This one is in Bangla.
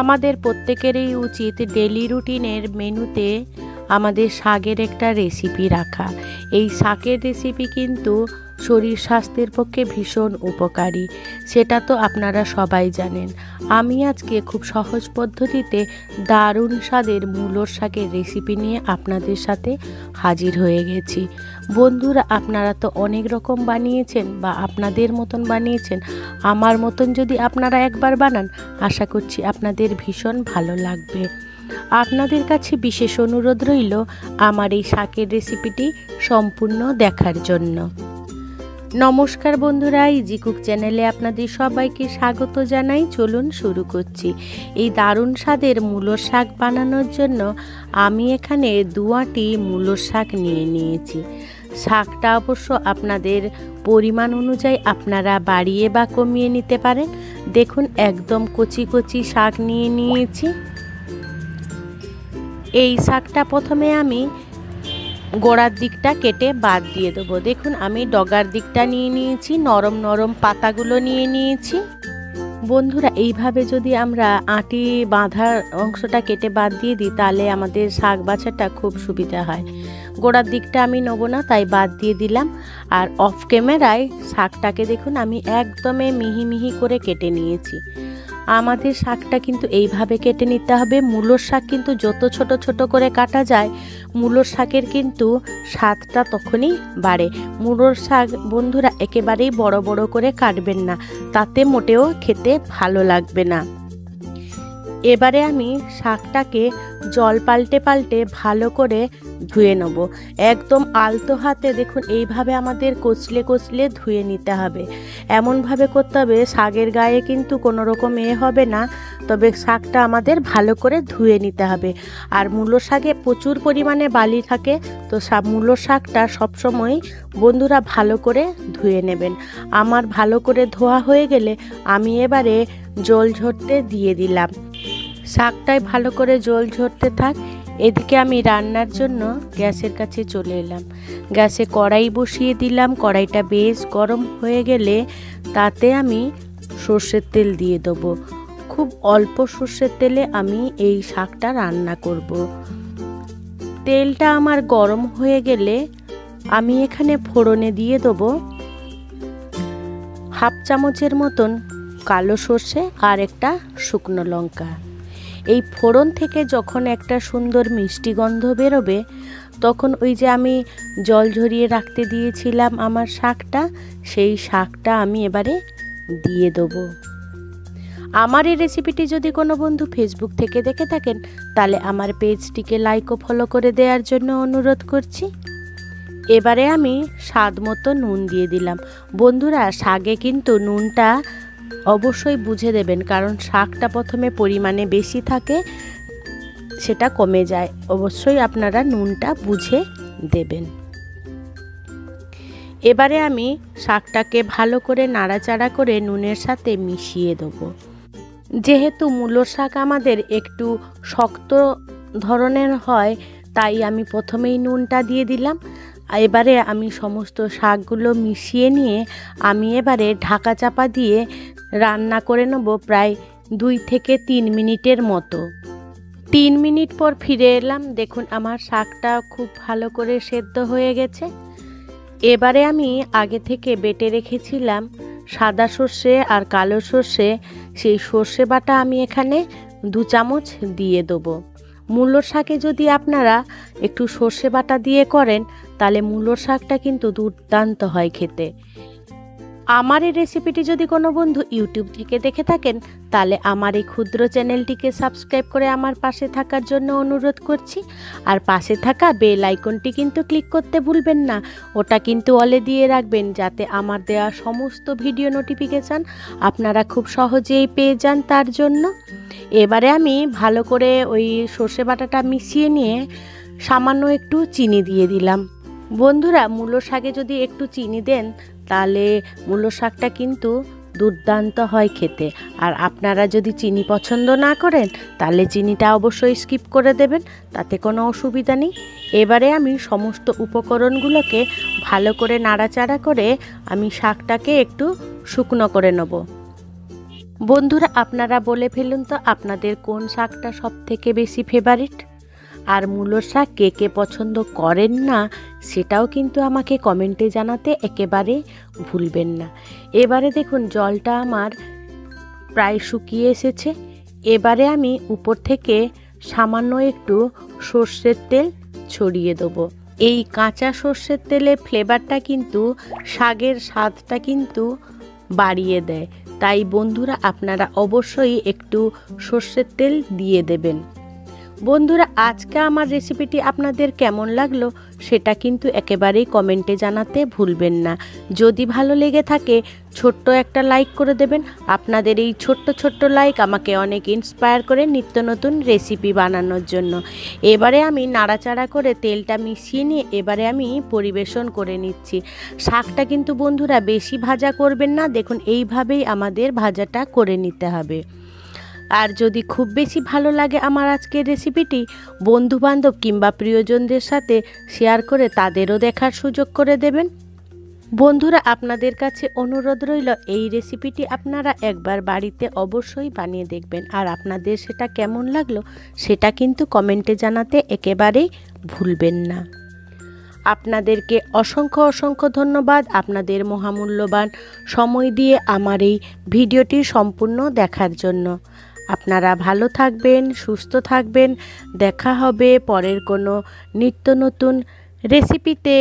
আমাদের প্রত্যেকেরই উচিত ডেলি রুটিনের মেনুতে আমাদের শাকের একটা রেসিপি রাখা। এই শাকের রেসিপি কিন্তু শরীর স্বাস্থ্যের পক্ষে ভীষণ উপকারী, সেটা তো আপনারা সবাই জানেন। আমি আজকে খুব সহজ পদ্ধতিতে দারুণ স্বাদের মূলোর শাকের রেসিপি নিয়ে আপনাদের সাথে হাজির হয়ে গেছি। বন্ধুরা, আপনারা তো অনেক রকম বানিয়েছেন বা আপনাদের মতন বানিয়েছেন। আমার মতন যদি আপনারা একবার বানান, আশা করছি আপনাদের ভীষণ ভালো লাগবে। আপনাদের কাছে বিশেষ অনুরোধ রইল আমার এই শাকের রেসিপিটি সম্পূর্ণ দেখার জন্য। নমস্কার বন্ধুরা, ইজি কুক চ্যানেলে আপনাদের সবাইকে স্বাগত জানাই। চলুন শুরু করছি। এই দারুণ স্বাদের মূলোর শাক বানানোর জন্য আমি এখানে 2 আঁটি মূলোর শাক নিয়ে নিয়েছি। শাকটা অবশ্য আপনাদের পরিমাণ অনুযায়ী আপনারা বাড়িয়ে বা কমিয়ে নিতে পারেন। দেখুন, একদম কচি কচি শাক নিয়ে নিয়েছি। এই শাকটা প্রথমে আমি গোড়ার দিকটা কেটে বাদ দিয়ে দেবো। দেখুন, আমি ডগার দিকটা নিয়ে নিয়েছি, নরম নরম পাতাগুলো নিয়ে নিয়েছি। বন্ধুরা, এইভাবে যদি আমরা আঁটি বাঁধার অংশটা কেটে বাদ দিয়ে দিই, তাহলে আমাদের শাক বাছাটা খুব সুবিধা হয়। গোড়ার দিকটা আমি নেব না, তাই বাদ দিয়ে দিলাম। আর অফ ক্যামেরায় শাকটাকে দেখুন আমি একদমই মিহি মিহি করে কেটে নিয়েছি। আমাদের শাকটা কিন্তু এইভাবে কেটে নিতে হবে। মূলোর শাক কিন্তু যত ছোট ছোট করে কাটা যায়, মূলোর শাকের কিন্তু স্বাদটা তখনই বাড়ে। মূলোর শাক বন্ধুরা একেবারেই বড় বড় করে কাটবেন না, তাতে মোটেও খেতে ভালো লাগবে না। এবারে আমি শাকটাকে জল পাল্টে পাল্টে ভালো করে ধুয়ে নেব। একদম আলতো হাতে দেখুন এইভাবে আমাদের কচলে কচলে ধুয়ে নিতে হবে। এমনভাবে করতে হবে শাকের গায়ে কিন্তু কোনো রকম হবে না, তবে শাকটা আমাদের ভালো করে ধুয়ে নিতে হবে। আর মূলো শাকে প্রচুর পরিমাণে বালি থাকে, তো মূলো শাকটা সবসময় বন্ধুরা ভালো করে ধুয়ে নেবেন। আমার ভালো করে ধোয়া হয়ে গেলে আমি এবারে জল ঝরতে দিয়ে দিলাম। শাকটায় ভালো করে জল ঝরতে থাক। এদিকে আমি রান্নার জন্য গ্যাসের কাছে চলে এলাম। গ্যাসে কড়াই বসিয়ে দিলাম। কড়াইটা বেশ গরম হয়ে গেলে তাতে আমি সর্ষের তেল দিয়ে দেবো। খুব অল্প সর্ষের তেলে আমি এই শাকটা রান্না করব। তেলটা আমার গরম হয়ে গেলে আমি এখানে ফোড়নে দিয়ে দেবো 1/2 চামচের মতন কালো সর্ষে আর একটা শুকনো লঙ্কা। এই ফোড়ন থেকে যখন একটা সুন্দর মিষ্টি গন্ধ বেরোবে, তখন ওই যে আমি জল ঝরিয়ে রাখতে দিয়েছিলাম আমার শাকটা, সেই শাকটা আমি এবারে দিয়ে দেবো। আমার এই রেসিপিটি যদি কোনো বন্ধু ফেসবুক থেকে দেখে থাকেন, তাহলে আমার পেজটিকে লাইক ও ফলো করে দেওয়ার জন্য অনুরোধ করছি। এবারে আমি স্বাদ মতো নুন দিয়ে দিলাম। বন্ধুরা, শাকে কিন্তু নুনটা অবশ্যই বুঝে দেবেন, কারণ শাকটা প্রথমে পরিমাণে বেশি থাকে, সেটা কমে যায়। অবশ্যই আপনারা নুনটা বুঝে দেবেন। এবারে আমি শাকটাকে ভালো করে নাড়াচাড়া করে নুনের সাথে মিশিয়ে দেবো। যেহেতু মূলোর শাক আমাদের একটু শক্ত ধরনের হয়, তাই আমি প্রথমেই নুনটা দিয়ে দিলাম। এবারে আমি সমস্ত শাকগুলো মিশিয়ে নিয়ে আমি এবারে ঢাকা চাপা দিয়ে রান্না করে নেব প্রায় 2 থেকে 3 মিনিটের মতো। 3 মিনিট পর ফিরে এলাম। দেখুন, আমার শাকটা খুব ভালো করে সেদ্ধ হয়ে গেছে। এবারে আমি আগে থেকে বেটে রেখেছিলাম সাদা সর্ষে আর কালো সর্ষে, সেই সর্ষে বাটা আমি এখানে 2 চামচ দিয়ে দেবো। মূলোর শাকে যদি আপনারা একটু সর্ষে বাটা দিয়ে করেন, তাহলে মূলোর শাকটা কিন্তু দুর্দান্ত হয় খেতে। আমার এই রেসিপিটি যদি কোনো বন্ধু ইউটিউব থেকে দেখে থাকেন, তাহলে আমার এই ক্ষুদ্র চ্যানেলটিকে সাবস্ক্রাইব করে আমার পাশে থাকার জন্য অনুরোধ করছি। আর পাশে থাকা বেল আইকনটি কিন্তু ক্লিক করতে ভুলবেন না। ওটা কিন্তু অলে দিয়ে রাখবেন, যাতে আমার দেওয়া সমস্ত ভিডিও নোটিফিকেশান আপনারা খুব সহজেই পেয়ে যান তার জন্য। এবারে আমি ভালো করে ওই সর্ষে বাটাটা মিশিয়ে নিয়ে সামান্য একটু চিনি দিয়ে দিলাম। বন্ধুরা, মূলো শাকে যদি একটু চিনি দেন, তাহলে মূলো শাকটা কিন্তু দুর্দান্ত হয় খেতে। আর আপনারা যদি চিনি পছন্দ না করেন, তাহলে চিনিটা অবশ্যই স্কিপ করে দেবেন, তাতে কোনো অসুবিধা নেই। এবারে আমি সমস্ত উপকরণগুলোকে ভালো করে নাড়াচাড়া করে আমি শাকটাকে একটু শুকনো করে নেব। বন্ধুরা আপনারা বলে ফেলুন তো আপনাদের কোন শাকটা সবথেকে বেশি ফেভারিট, আর মূলোর শাক কে কে পছন্দ করেন না সেটাও কিন্তু আমাকে কমেন্টে জানাতে একেবারে ভুলবেন না। এবারে দেখুন জলটা আমার প্রায় শুকিয়ে এসেছে। এবারে আমি উপর থেকে সামান্য একটু সর্ষের তেল ছড়িয়ে দেবো। এই কাঁচা সর্ষের তেলের ফ্লেভারটা কিন্তু শাকের স্বাদটা কিন্তু বাড়িয়ে দেয়, তাই বন্ধুরা আপনারা অবশ্যই একটু সর্ষের তেল দিয়ে দেবেন। বন্ধুরা আজকে আমার রেসিপিটি আপনাদের কেমন লাগলো সেটা কিন্তু একেবারেই কমেন্টে জানাতে ভুলবেন না। যদি ভালো লেগে থাকে ছোট্ট একটা লাইক করে দেবেন। আপনাদের এই ছোট্ট ছোট্ট লাইক আমাকে অনেক ইন্সপায়ার করে নিত্য নতুন রেসিপি বানানোর জন্য। এবারে আমি নাড়াচাড়া করে তেলটা মিশিয়ে নিয়ে এবারে আমি পরিবেশন করে নিচ্ছি। শাকটা কিন্তু বন্ধুরা বেশি ভাজা করবেন না, দেখুন এইভাবেই আমাদের ভাজাটা করে নিতে হবে। আর যদি খুব বেশি ভালো লাগে আমার আজকের রেসিপিটি, বন্ধুবান্ধব কিংবা প্রিয়জনদের সাথে শেয়ার করে তাদেরও দেখার সুযোগ করে দেবেন। বন্ধুরা আপনাদের কাছে অনুরোধ রইল এই রেসিপিটি আপনারা একবার বাড়িতে অবশ্যই বানিয়ে দেখবেন, আর আপনাদের সেটা কেমন লাগলো সেটা কিন্তু কমেন্টে জানাতে একেবারেই ভুলবেন না। আপনাদেরকে অসংখ্য অসংখ্য ধন্যবাদ আপনাদের মহামূল্যবান সময় দিয়ে আমার এই ভিডিওটি সম্পূর্ণ দেখার জন্য। আপনারা ভালো থাকবেন, সুস্থ থাকবেন। দেখা হবে পরের কোনো নিত্য নতুন রেসিপিতে।